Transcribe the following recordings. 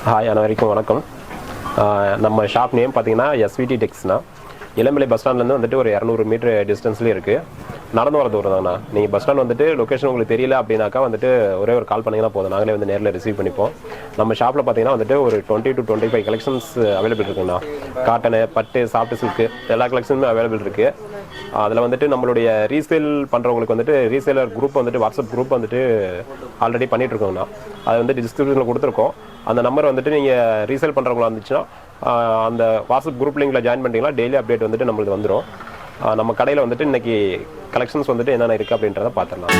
Hi அனைவருக்கும் வணக்கம். நம்ம ஷாப் நேம் பார்த்தீங்கன்னா svttex. இளம்பிள்ளை பஸ் ஸ்டாண்ட்லேருந்து வந்துட்டு ஒரு 200 மீட்டர் டிஸ்டன்ஸ்லேயே இருக்குது. நடந்து வர தூரம் தான்ண்ணா. நீங்கள் பஸ் ஸ்டாண்ட் வந்துட்டு லொக்கேஷன் உங்களுக்கு தெரியல அப்படின்னாக்கா வந்துட்டு ஒரே ஒரு கால் பண்ணிங்கன்னா போதும், நாங்களே வந்து நேரில் ரிசீவ் பண்ணிப்போம். நம்ம ஷாப்பில் பார்த்தீங்கன்னா வந்துட்டு ஒரு 20 to 25 கலெக்ஷன்ஸ் அவைலபிள் இருக்குண்ணா. காட்டனு, பட்டு, சாஃப்ட் சில்க்கு எல்லா கலெக்ஷனுமே அவைலபிள் இருக்குது. அதில் வந்துட்டு நம்மளுடைய ரீசேல் பண்ணுறவங்களுக்கு வந்துட்டு ரீசேலர் குரூப் வந்துட்டு வாட்ஸ்அப் குரூப் வந்துட்டு ஆல்ரெடி பண்ணிகிட்ருக்கோங்கண்ணா. அது வந்து டிஸ்கிரிப்ஷனில் கொடுத்துருக்கோம். அந்த நம்பர் வந்துட்டு நீங்கள் ரீசேல் பண்ணுறவங்களா இருந்துச்சுன்னா அந்த வாட்ஸ்அப் குரூப் லிங்கில் ஜாயின் பண்ணிட்டீங்கன்னா டெய்லி அப்டேட் வந்துட்டு நம்மளுக்கு வந்துடும். நம்ம கடையில் வந்துட்டு இன்றைக்கி கலெக்ஷன்ஸ் வந்துட்டு என்னென்ன இருக்குது அப்படின்றத பார்த்துடலாம்.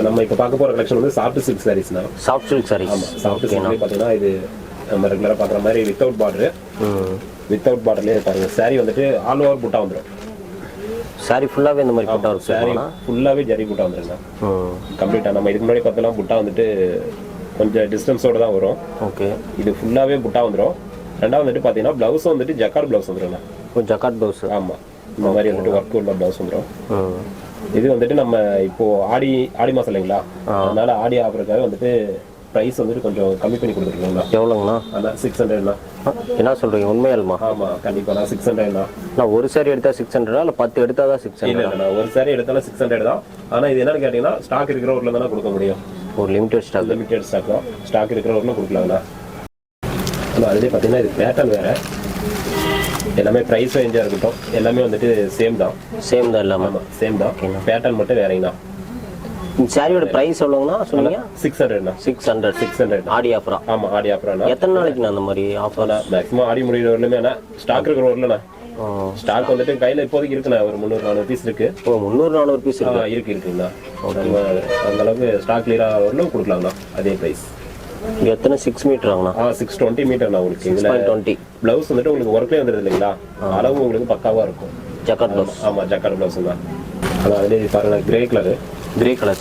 நம்ம இப்போ பார்க்க போகிற கலெக்ஷன் வந்து சாஃப்ட் சில்க் சாரீஸ்னா. Soft silk sarees. ஆமாம், சாஃப்ட் சில்க் பார்த்தீங்கன்னா இது நம்ம ரெகுலராக பார்க்குற மாதிரி வித்தவுட் பார்டரு. வித்தவுட் பார்டர்லேயே பாருங்கள். சாரீ வந்துட்டு ஆல் ஓவர் புட்டா வந்துடும். சாரீ ஃபுல்லாகவே இந்த மாதிரி புட்டா வரும். சாரீ ஃபுல்லாகவே ஜரி புட்டா வந்துருங்க கம்ப்ளீட்டாக. நம்ம இதுக்கு முன்னாடி பார்த்தலாம் புட்டா வந்துட்டு கொஞ்சம் டிஸ்டன்ஸோடு தான் வரும். ஓகே, இது ஃபுல்லாகவே புட்டா வந்துடும். ரெண்டாவது வந்துட்டு பார்த்தீங்கன்னா ப்ளவுஸும் வந்துட்டு ஜக்கார்ட் ப்ளவுஸ் வந்துடும்ண்ணா. Jacquard blouse. ஆமாம், இந்த மாதிரி வந்துட்டு ஒர்க் உள்ள ப்ளவுஸ் வந்துடும். இது வந்துட்டு நம்ம இப்போ ஆடி மாசம் இல்லைங்களா, அதனால ஆடி ஆஃபருக்காக வந்துட்டு ப்ரைஸ் வந்துட்டு கொஞ்சம் கம்மி பண்ணி கொடுத்துருக்கீங்களா? எவ்வளோங்கண்ணா? அதான் 600ண்ணா. என்ன சொல்கிறீங்க, உண்மையாலுமா? ஆமாம், கண்டிப்பாக நான் 600ண்ணா. நான் ஒரு சாரி எடுத்தால் 600 இல்லை 10 எடுத்தால் தான் 600? இல்லைண்ணா, ஒரு சாரி எடுத்தாலும் 600 தான். ஆனால் இது என்னன்னு கேட்டிங்கன்னா ஸ்டாக் இருக்கிற ஊரில் தானே கொடுக்க முடியும். ஒரு லிமிடெட் ஸ்டாக். லிமிடெட் ஸ்டாக் தான். ஸ்டாக் இருக்கிற ஊரில் கொடுக்கலாங்கண்ணா. ஆனால் அதுலேயே பார்த்தீங்கன்னா இது பேட்டர்ன் வேறு. எல்லாமே ப்ரைஸ் ரேஞ்சாக இருக்கட்டும் எல்லாமே வந்துட்டு சேம் தான். சேம் தான் எல்லாமே? ஆமாம், சேம் தான். பேட்டர்ன் மட்டும் வேறங்கண்ணா. இந்த சாரியோட ப்ரைஸ் எவ்வளோங்கண்ணா சொன்னீங்க? 600ண்ணா. 600 ஆடி ஆஃபரா? ஆமாம், ஆடி ஆஃபரா. எத்தனை நாளைக்குண்ணா அந்த மாதிரி ஆஃபர்னா? மேக்ஸிமம் ஆடி முடிகிற வரலுமே அண்ணா. ஸ்டாக் இருக்கிற வரலண்ணா. ஸ்டாக் வந்துட்டு கையில் இப்போதைக்கு இருக்குண்ணா. ஒரு 300-400 பீஸ் இருக்கு. ஓ, 300-400 பீஸ் இருக்குங்கண்ணா. நம்ம அந்த அளவுக்கு ஸ்டாக் கிளியர் ஆகிற வரலும் கொடுக்கலாங்கண்ணா. அதே ப்ரைஸ். எத்தனை 6 மீட்டர் ஆகுனா? 620 மீட்டர்ண்ணா. உங்களுக்கு 6.20 ப்ளவுஸ் வந்துட்டு உங்களுக்கு ஒர்க்லேயே வந்துடுது இல்லைங்களா, அளவு உங்களுக்கு பக்காவாக இருக்கும். Jacquard blouse. ஆமாம், ஜக்கார்ட் ப்ளவுஸ் தான். அதான் அதுலேயே பாருங்க, கிரே கலரு. Grey colour.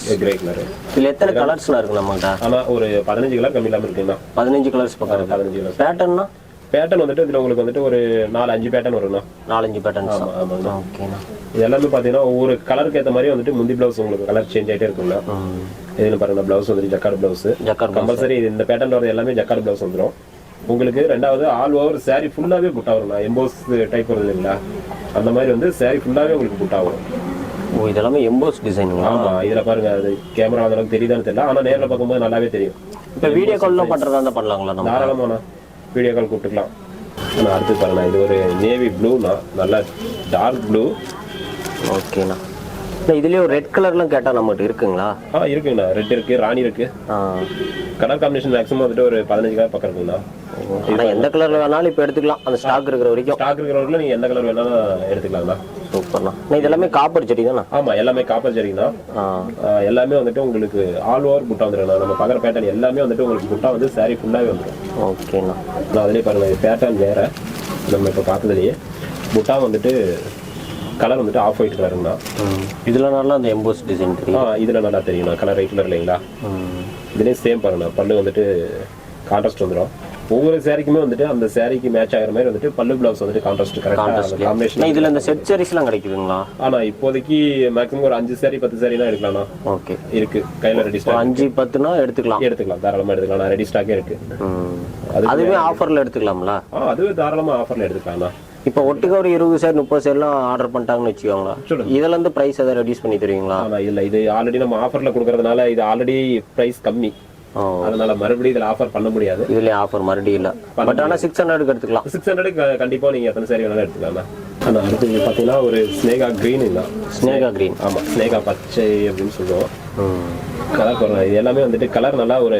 இதில் எத்தனை கலர்ஸ்லாம் இருக்கு நம்மகிட்ட? ஆனால் ஒரு 15 கலர் கம்மி இல்லாமல் இருக்குங்கண்ணா. 15 கலர்ஸ் பக்கம். 15 கலர். பேட்டர்னா? பேட்டர்ன் வந்துட்டு இதில் உங்களுக்கு வந்துட்டு ஒரு 4-5 பேட்டர்ன் வரும்ண்ணா. 4-5 பேட்டர்ன். ஆமாம். ஓகேண்ணா. இது எல்லாமே பார்த்தீங்கன்னா ஒவ்வொரு கலருக்கு ஏற்ற மாதிரி வந்துட்டு முந்தி ப்ளவுஸ் உங்களுக்கு கலர் சேஞ்ச் ஆகிட்டே இருக்குங்களா. இதில் பாருங்க, ப்ளவுஸ் வந்துட்டு ஜக்கார்ட் ப்ளவுஸ். கம்பல்சரி இந்த பேட்டர்ன் வரது எல்லாமே ஜக்கார்ட் ப்ளவுஸ் வந்துடும் உங்களுக்கு. ரெண்டாவது ஆல் ஓவர் சாரீ ஃபுல்லாகவே புட்டா வரும்ண்ணா. எம்போஸ் டைப் வருது இல்லைங்களா, அந்த மாதிரி வந்து சாரீ ஃபுல்லாகவே உங்களுக்கு புட்டா வரும். ஓ, இதெல்லாமே எம்போஸ் டிசைனுங்களா? ஆமாம், இதில் பாருங்க, அது கேமரா அந்த அளவுக்கு தெரியுதான்னு தெரியல, ஆனால் நேரில் பார்க்கும்போது நல்லாவே தெரியும். இப்போ வீடியோ கால்லாம் பண்ணுறதா இருந்தால் பண்ணலாங்களா? தாராளமாண்ணா, வீடியோ கால் கூப்பிட்டுக்கலாம். ஆனால் அடுத்து பாருங்கண்ணா, இது ஒரு நேவி ப்ளூண்ணா, நல்லா டார்க் ப்ளூ. ஓகேண்ணா. இதுலேயே ஒரு ரெட் கலர்லாம் கேட்டால் நம்மகிட்ட இருக்குங்களா? இருக்குங்கண்ணா. ரெட் இருக்குது, ராணி இருக்குது. கலர் காம்பினேஷன் மேக்ஸிமம் வந்துட்டு ஒரு 15 கலர் பக்கம் இருக்குங்கண்ணா. எந்த கலர்ல வேணாலும் இப்போ எடுத்துக்கலாம். அந்த ஸ்டாக் இருக்கிற வரைக்கும். ஸ்டாக் இருக்கிற வரைக்கும் நீங்கள் எந்த கலர் வேணாலும் எடுத்துக்கலாம்ண்ணா. சூப்பர்ண்ணா. இது எல்லாமே காப்பர் ஜரி தானே? ஆமாம், எல்லாமே காப்பர் ஜரிங்கண்ணா. எல்லாமே வந்துட்டு உங்களுக்கு ஆல் ஓவர் புட்டா வந்துடுங்கண்ணா. நம்ம பார்க்குற பேட்டர்ன் எல்லாமே வந்துட்டு உங்களுக்கு புட்டா வந்து சாரீ ஃபுல்லாகவே வந்துடும். ஓகேண்ணா. நான் அதிலே பாருங்கள், இது பேட்டர்ன் வேறு. நம்ம இப்போ பார்த்ததுலேயே புட்டா வந்துட்டு கலர் வந்துட்டு ஆஃப் ஒயிட் கலருங்கண்ணா. இதில் நல்லா அந்த எம்போஸ் டிசைன் தெரியும். இதில் நல்லா தெரியும்ண்ணா. கலர் ஒயிட் கலர் இல்லைங்களா. இதுலேயே சேம் பாருங்கண்ணா. பல்லு வந்துட்டு கான்ட்ராஸ்ட் வந்துடும். ஒவ்வொரு சாரிக்குமே வந்துட்டு அந்த சாரிக்கு மேட்ச் ஆகிற மாதிரி வந்துட்டு பல்லு ப்ளவுஸ் வந்துட்டு கான்ட்ராஸ்ட் கரெக்டாக காம்பினேஷன். இதில் இந்த செட் சாரீஸ்லாம் கிடைக்குதுங்களா? ஆனால் இப்போதைக்கு மேக்ஸிமம் ஒரு 5 சாரி 10 சாரினா எடுக்கலாம்ண்ணா. ஓகே, இருக்கு கையில் ரெடி ஸ்டாக். 5-10னா எடுத்துக்கலாம். தாராளமாக எடுத்துக்கலாம். ரெடி ஸ்டாக்கே இருக்கு. அதுவே ஆஃபரில் எடுத்துக்கலாம்ல? அதுவே தாராளமாக ஆஃபரில் எடுத்துக்கலாம்ண்ணா. இப்போ ஒட்டுக்க ஒரு 20 சாரி 30 சாரிலாம் ஆர்டர் பண்ணிட்டாங்கன்னு வச்சுக்கோங்களா, இதுல இருந்து பிரைஸ் எதாவது ரெடியூஸ் பண்ணி தருவீங்களா? இல்லை, இது ஆல்ரெடி நம்ம ஆஃபரில் கொடுக்கறதுனால இது ஆல்ரெடி பிரைஸ் கம்மி. அதனால மறுபடியும் இதில் ஆஃபர் பண்ண முடியாது. இதுல ஆஃபர் மறுபடியும் இல்லை. பட் ஆனால் 600க்கு எடுத்துக்கலாம். 600க்கு கண்டிப்பாக நீங்கள் எத்தனை சாரி வேணாலும் எடுத்துக்கலாம். ஆனால் அடுத்து பார்த்தீங்கன்னா ஒரு ஸ்னேகா கிரீன் தான். ஸ்னேகா கிரீன். ஆமாம், ஸ்னேகா பச்சை அப்படின்னு சொல்லுவோம். கலர் பாருங்க, இது எல்லாமே வந்துட்டு கலர் நல்லா ஒரு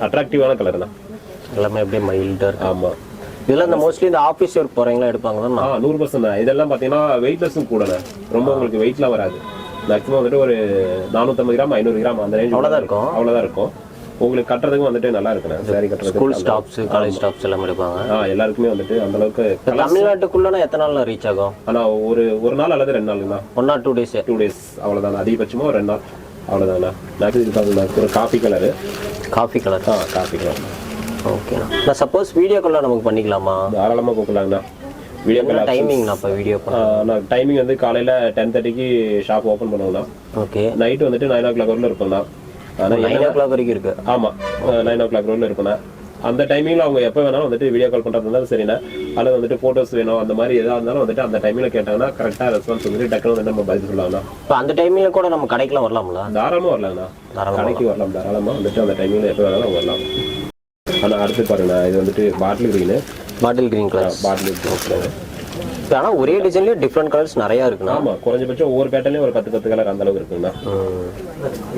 அட்ராக்டிவான கலர் தான். எல்லாமே அப்படியே மைல்டர். ஆமாம், இதெல்லாம் இந்த மோஸ்ட்லி இந்த ஆஃபீஸ் ஒர்க் போகிறீங்களா எடுப்பாங்க தான்? 100% தான். இதெல்லாம் பார்த்தீங்கன்னா வெயிட்லெஸ்ஸும் கூடண்ணே. ரொம்ப உங்களுக்கு வெயிட்லாம் வராது. மேக்ஸிமம் வந்துட்டு ஒரு 450 கிராம் 500 கிராம் அந்த ரேஞ்ச் அவ்வளோதான் இருக்கும். உங்களுக்கு கட்டுறதுக்கு வந்துட்டு நல்லா இருக்குண்ணா. சாரி கட்டுறதுக்கு ஸ்கூல் ஸ்டாஃப்ஸ் காலேஜ் ஸ்டாஃப்ஸ் எல்லாம் எடுப்பாங்க. எல்லாருக்குமே வந்துட்டு அந்த அளவுக்கு. தமிழ்நாட்டுக்குள்ளனா எத்தனை நாள்ல ரீச் ஆகும்? ஆனால் ஒரு நாள் அல்லது 2 நாளுங்கண்ணா. 1 or 2 days. 2 days அவ்வளோதாண்ணா. அதிகபட்சமாக ஒரு 2 நாள் அவ்வளோதாண்ணா. நெக்ஸ்ட் இது பார்த்தீங்கன்னா ஒரு coffee colour. Coffee colour. Coffee colour. ஓகேண்ணா. நான் சப்போஸ் வீடியோ காலில் நமக்கு பண்ணிக்கலாமா? தாராளமாக கூப்பிடலாங்கண்ணா. Video call டைமிங்ண்ணா? இப்போ வீடியோ நான் டைமிங் வந்து காலையில் 10:30க்கு ஷாப் ஓப்பன் பண்ணுவோம்ண்ணா. ஓகே. நைட்டு வந்துட்டு 9 o'clock வரல இருப்போம்ண்ணா. ஆனால் 9 o'clock வரைக்கும் இருக்கு. ஆமாம், 9 o'clock வரல இருப்பேண்ணா. அந்த டைமிங்கில் அவங்க எப்போ வேணாலும் வந்துட்டு வீடியோ கால் பண்ணுறது இருந்தாலும் சரிண்ணா, அல்லது வந்துட்டு ஃபோட்டோஸ் வேணும் அந்த மாதிரி எதாக இருந்தாலும் வந்துட்டு அந்த டைமில் கேட்டாங்கன்னா கரெக்டாக ரெஸ்பான்ஸ் வந்துட்டு டக்குனு வந்து நம்ம பதில் சொல்லலாம்ண்ணா. இப்போ அந்த டைமில் கூட நம்ம கடைக்கெலாம் வரலாம்ல? தாராளமாக வரலாங்கண்ணா. கடைக்கு வரலாம் தாராளமாக வந்துட்டு அந்த டைமில் எப்போ வேணாலும் வரலாம். ஆனால் அடுத்து பாருங்கண்ணா, இது வந்துட்டு bottle green colour. Bottle green. ஆனால் ஒரே டிசைன்லேயே டிஃப்ரெண்ட் கலர்ஸ் நிறையா இருக்குண்ணா. ஆமாம், குறைஞ்சபட்சம் ஒவ்வொரு பேட்டர்லேயும் ஒரு 10 கலர் அந்த அளவுக்கு இருக்குங்கண்ணா.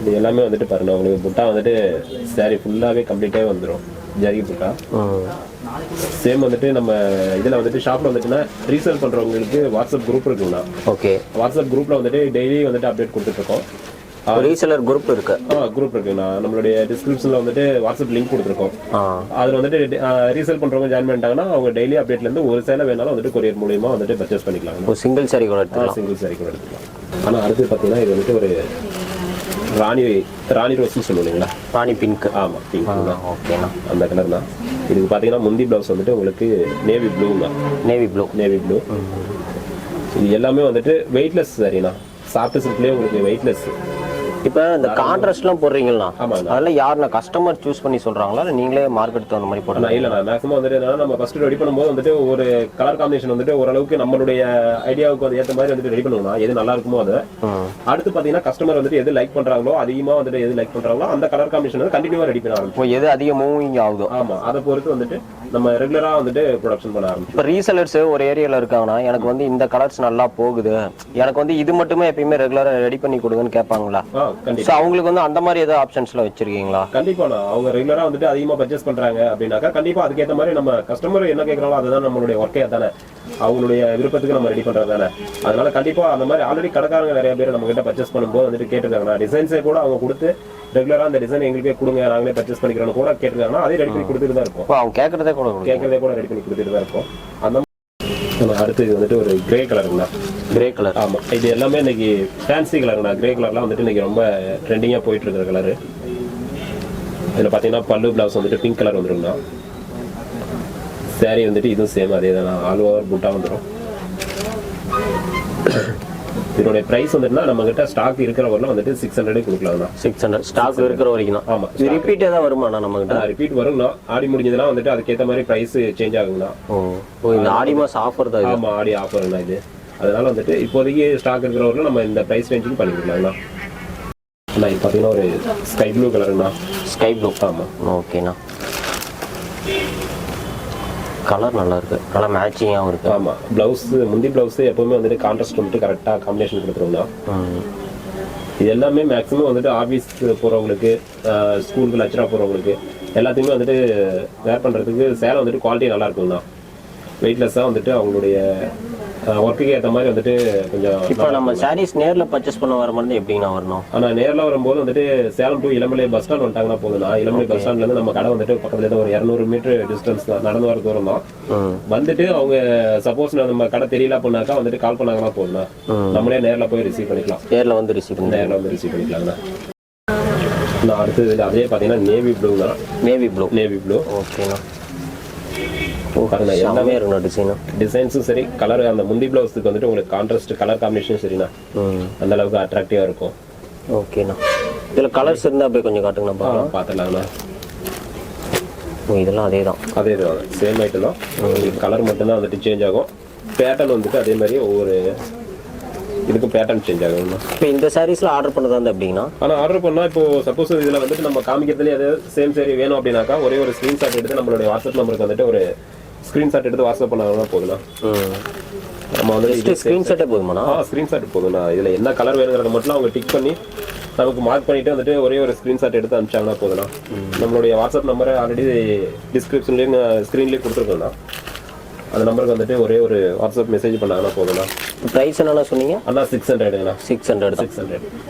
இது எல்லாமே வந்துட்டு பாருங்க, உங்களுக்கு புட்டா வந்துட்டு சாரி ஃபுல்லாகவே கம்ப்ளீட்டாகவே வந்துடும். ஜரி புட்டா சேம் வந்துட்டு நம்ம இதில் வந்துட்டு ஷாப்பில் வந்துட்டுன்னா ரீசேல் பண்ணுறவங்களுக்கு வாட்ஸ்அப் குரூப் இருக்குங்கண்ணா. ஓகே. வாட்ஸ்அப் குரூப்பில் வந்துட்டு டெய்லி வந்துட்டு அப்டேட் கொடுத்துட்ருக்கோம். ரீசெலர் குரூப் இருக்கு. குரூப் இருக்குண்ணா. நம்மளுடைய டிஸ்கிரிப்ஷனில் வந்துட்டு வாட்ஸ்அப் லிங்க் கொடுத்துருக்கோம். அதில் வந்துட்டு ரீசேல் பண்ணுறவங்க ஜாயின் பண்ணிட்டாங்கன்னா அவங்க டெய்லி அப்டேட்லேருந்து ஒரு சேலை வேணாலும் வந்துட்டு கொரியர் மூலியமாக வந்துட்டு பர்ச்சேஸ் பண்ணிக்கலாம். சிங்கிள் சாரி கூட எடுத்துக்கலாம். சிங்கிள் சாரி கூட எடுத்துக்கலாம். ஆனால் அடுத்து பார்த்தீங்கன்னா இது வந்துட்டு ஒரு ராணி ரோஸ்ன்னு சொல்லுவோம் இல்லைங்களா? ராணி பிங்க். ஆமாம், பிங்க் தான். ஓகேண்ணா. அந்த கலர் தான். இதுக்கு பார்த்தீங்கன்னா முந்தி ப்ளவுஸ் வந்துட்டு உங்களுக்கு நேவி ப்ளூங்க. Navy blue. இது எல்லாமே வந்துட்டு வெயிட்லெஸ் சாரிண்ணா. சாஃப்ட் சில்க்லேயே உங்களுக்கு வெயிட்லெஸ். இப்போ இந்த கான்ட்ராஸ்ட்லாம் போடுறீங்களா? அதெல்லாம் யாருன்னா கஸ்டமர் சூஸ் பண்ணி சொல்றாங்களா இல்லை நீங்களே மார்க்கெட் தகுந்த மாதிரி போடலாம்? இல்லைண்ணா, மேக்ஸிமம் வந்துட்டு என்னன்னா நம்ம ஃபர்ஸ்ட் ரெடி பண்ணும்போது வந்துட்டு ஒரு கலர் காம்பினேஷன் வந்துட்டு ஓரளவுக்கு நம்மளுடைய ஐடியாவுக்கு வந்து ஏற்ற மாதிரி வந்துட்டு ரெடி பண்ணுவோம்னா எது நல்லா இருக்குமோ அது. அடுத்து பார்த்தீங்கன்னா கஸ்டமர் வந்துட்டு எது லைக் பண்றாங்களோ அதிகமாக வந்துட்டு எது லைக் பண்றாங்களோ அந்த கலர் காம்பினேஷன் வந்து கண்டினியூவா ரெடி பண்ண ஆரம்பிக்கும். எது அதிக மூவிங் ஆகுதோ ஆமா, அதை பொறுத்து வந்துட்டு நம்ம ரெகுலரா வந்துட்டு ப்ரொடக்ஷன் பண்ண ஆரம்பிச்சோம். இப்போ ரீசெலர்ஸ் ஒரு ஏரியாவில் இருக்காங்கன்னா எனக்கு வந்து இந்த கலர்ஸ் நல்லா போகுது, எனக்கு வந்து இது மட்டுமே எப்பயுமே ரெகுலராக ரெடி பண்ணி கொடுங்கன்னு கேட்பாங்களா? கண்டிப்பா. அவங்களுக்கு வந்து அந்த மாதிரி ஏதாவது ஆப்ஷன்ஸ்ல வச்சிருக்கீங்களா? கண்டிப்பா. அவங்க ரெகுலரா வந்துட்டு அதிகமா பர்ச்சேஸ் பண்றாங்க அப்படின்னாக்கா கண்டிப்பா அதுக்கேற்ற மாதிரி நம்ம கஸ்டமர் என்ன கேட்கறாங்களோ அதுதான் நம்மளுடைய ஒர்க்கே தானே. அவங்களுடைய விருப்பத்துக்கு நம்ம ரெடி பண்றது தானே. அதனால கண்டிப்பா அந்த மாதிரி ஆல்ரெடி கடைக்காரங்க நிறைய பேர் நம்ம கிட்ட பர்ச்சேஸ் பண்ணும்போது வந்துட்டு கேட்டுருக்காங்கன்னா டிசைன்ஸே கூட அவங்க கொடுத்து ரெகுலரா அந்த டிசைன் எங்களுக்கே கொடுங்க நாங்களே பர்ச்சேஸ் பண்ணிக்கிறோம் கூட கேட்டுருக்காங்கன்னா அதே ரெடி பண்ணி கொடுத்துட்டு தான் இருக்கும். அவங்க கேட்கறதே கூட ரெடி பண்ணி கொடுத்துட்டு தான் இருக்கும். அந்த அடுத்து இது வந்துட்டு ஒரு கிரே கலருங்கண்ணா. Grey colour. ஆமா, இது எல்லாமே இன்னைக்கு ஃபேன்சி கலருங்கண்ணா. கிரே கலர்லாம் வந்துட்டு இன்னைக்கு ரொம்ப ட்ரெண்டிங்கா போயிட்டு இருக்கிற கலரு. இதுல பாத்தீங்கன்னா பல்லு பிளவுஸ் வந்துட்டு பிங்க் கலர் வந்துருங்கண்ணா. சாரி வந்துட்டு இதுவும் சேம் அதே தான், ஆல் ஓவர் புட்டா வந்துடும். இதோட பிரைஸ் வந்துட்டுனா நம்ம கிட்ட ஸ்டாக் இருக்கிற வரலாம் வந்துட்டு 600 கொடுக்கலாம்ண்ணா. 600 ஸ்டாக் இருக்கிற வரைக்கும் தான். ஆமா, இது ரிப்பீட் ஏதாவது வருமாண்ணா நம்ம கிட்ட? ரிப்பீட் வருங்கண்ணா. ஆடி முடிஞ்சதுன்னா வந்துட்டு அதுக்கேற்ற மாதிரி பிரைஸ் சேஞ்ச் ஆகுங்கண்ணா. ஓ, இந்த ஆடி மாசம் ஆஃபர் தான். ஆமா, ஆடி ஆஃபர்ண்ணா இது. அதனால வந்துட்டு இப்போதைக்கு ஸ்டாக் இருக்கிற வரலாம் நம்ம இந்த பிரைஸ் ரேஞ்சுக்கு பண்ணிக்கலாம்ண்ணா. அண்ணா இது பார்த்தீங்கன்னா ஒரு ஸ்கை ப்ளூ கலருங்கண்ணா. Sky blue. ஆமா, ஓகேண்ணா. கலர் நல்லா இருக்கு, நல்லா மேட்சிங்காகவும் இருக்கு. ஆமா, பிளவுஸ் முந்தி பிளவுஸ் எப்பவுமே வந்துட்டு கான்ட்ராஸ்ட் வந்துட்டு கரெக்டாக காம்பினேஷன் கொடுத்துருவோம்னா. இது எல்லாமே மேக்ஸிமம் வந்துட்டு ஆஃபீஸ் போகிறவங்களுக்கு, ஸ்கூலுக்கு லெக்சராக போகிறவங்களுக்கு எல்லாத்தையுமே வந்துட்டு வேர் பண்ணுறதுக்கு சேலை வந்துட்டு குவாலிட்டி நல்லா இருக்குங்கண்ணா. வெயிட்லெஸ்ஸாக வந்துட்டு அவங்களுடைய ஒர்க்குக்கு ஏற்ற மாதிரி வந்துட்டு கொஞ்சம். இப்போ நம்ம சாரீஸ் நேரில் பர்ச்சேஸ் பண்ண வர மாதிரி எப்படின்னா வரணும்? ஆனால் நேரில் வரும்போது வந்துட்டு Salem to Ilampillai bus stand வந்துட்டாங்கன்னா போதுண்ணா. இளம்பிள்ளை பஸ் ஸ்டாண்ட்லேருந்து நம்ம கடை வந்துட்டு பக்கத்துல ஒரு 200 மீட்டர் டிஸ்டன்ஸ் தான், நடந்து வர தூரம் தான். வந்துட்டு அவங்க சப்போஸ் நம்ம கடை தெரியல அப்படின்னாக்கா வந்துட்டு கால் பண்ணாங்கன்னா போதுண்ணா, நம்மளே நேரில் போய் ரிசீவ் பண்ணிக்கலாம். நேரில் வந்து ரிசீவ் பண்ணிக்கலாங்கண்ணா. நான் அடுத்தது அதே பார்த்தீங்கன்னா நேவி ப்ளூண்ணா. Navy blue. ஓகேண்ணா. எல்லாமே இருக்கணும். டிசைன்ஸும் சரி, கலர் அந்த முந்தி பிளவுஸுக்கு வந்துட்டு உங்களுக்கு கான்ட்ராஸ்ட் கலர் காம்பினேஷன் சரிண்ணா, அந்த அளவுக்கு அட்ராக்டிவா இருக்கும். ஓகேண்ணா. இதில் கலர்ஸ் இருந்தால் அப்படியே கொஞ்சம் காட்டுங்கண்ணா. பார்த்துலாங்கண்ணா. இதெல்லாம் அதே தான் சேம் ஐட்டம் தான். கலர் மட்டும்தான் வந்துட்டு சேஞ்ச் ஆகும். பேட்டர்ன் வந்துட்டு அதே மாதிரி ஒவ்வொரு இதுக்கு பேட்டர்ன் சேஞ்ச் ஆகும். இப்போ இந்த சாரீஸ்ல ஆர்டர் பண்ணதா இருந்தா எப்படின்னா? ஆனால் ஆர்டர் பண்ணால் இப்போ சப்போஸ் இதில் வந்துட்டு நம்ம காமிக்கிறதுலேயே அது சேம் சாரி வேணும் அப்படின்னாக்கா ஒரே ஒரு ஸ்க்ரீன்ஷாட் எடுத்து நம்மளுடைய வாட்ஸ்அப் நம்பருக்கு வந்துட்டு ஒரு ஸ்க்ரீன்ஷாட் எடுத்து வாட்ஸ்அப் பண்ணாங்கன்னா போதுண்ணா. நம்ம வந்துட்டு ஸ்க்ரீன்ஷாட்டே போதுமாண்ணா? ஸ்க்ரீன்ஷாட் போதுண்ணா. இதில் என்ன கலர் வேணுங்கிறத மட்டும் அவங்க டிக் பண்ணி நமக்கு மார்க் பண்ணிட்டு வந்துட்டு ஒரே ஒரு ஸ்க்ரீன்ஷாட் எடுத்து அனுப்பிச்சாங்கன்னா போதுண்ணா. நம்மளுடைய வாட்ஸ்அப் நம்பரை ஆல்ரெடி டிஸ்கிரிப்ஷன்லேயும் ஸ்க்ரீன்லேயே கொடுத்துருக்கோண்ணா. அந்த நம்பருக்கு வந்துட்டு ஒரே ஒரு வாட்ஸ்அப் மெசேஜ் பண்ணாங்கன்னா போதுண்ணா. ப்ரைஸ் என்னென்ன சொன்னீங்க? அண்ணா 600ங்கண்ணா. 600.